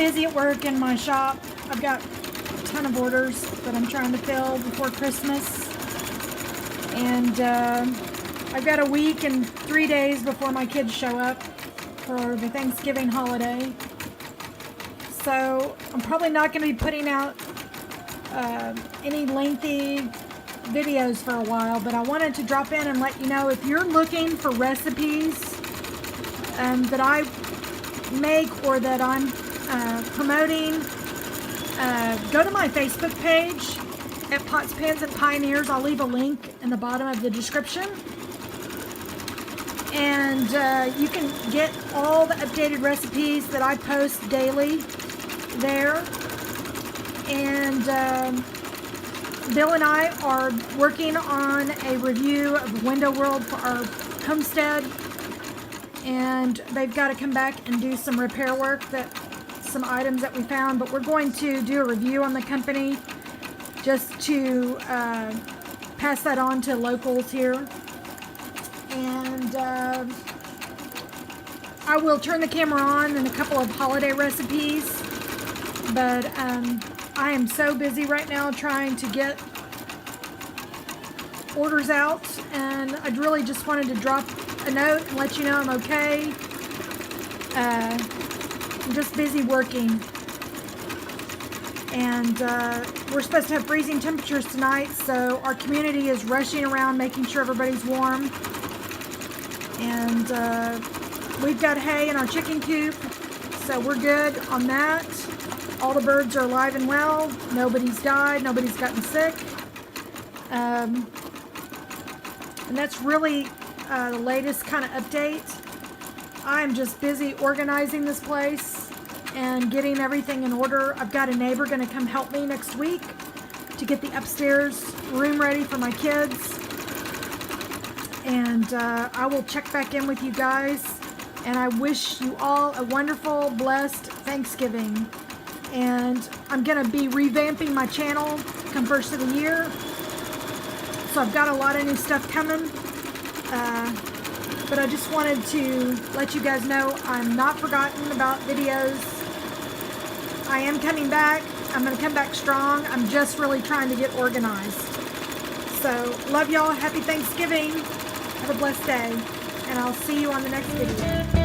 busy at work in my shop. I've got a ton of orders that I'm trying to fill before Christmas. And I've got a week and 3 days before my kids show up for the Thanksgiving holiday. So I'm probably not going to be putting out any lengthy videos for a while, but I wanted to drop in and let you know if you're looking for recipes that I make or that I'm promoting, go to my Facebook page at Pots, Pans, and Pioneers. I'll leave a link in the bottom of the description. And you can get all the updated recipes that I post daily there. And Bill and I are working on a review of Window World for our homestead. And they've got to come back and do some repair work, some items that we found. But we're going to do a review on the company just to pass that on to locals here. And I will turn the camera on in a couple of holiday recipes, but I am so busy right now trying to get orders out, and I really just wanted to drop a note and let you know I'm okay. I'm just busy working, and we're supposed to have freezing temperatures tonight, so our community is rushing around making sure everybody's warm. And we've got hay in our chicken coop, so we're good on that. All the birds are alive and well. Nobody's died. Nobody's gotten sick. And that's really the latest kind of update. I'm just busy organizing this place and getting everything in order. I've got a neighbor going to come help me next week to get the upstairs room ready for my kids. And I will check back in with you guys. And I wish you all a wonderful, blessed Thanksgiving. And I'm going to be revamping my channel come first of the year. So I've got a lot of new stuff coming. But I just wanted to let you guys know I'm not forgotten about videos. I am coming back. I'm going to come back strong. I'm just really trying to get organized. So love y'all. Happy Thanksgiving. Have a blessed day. And I'll see you on the next video.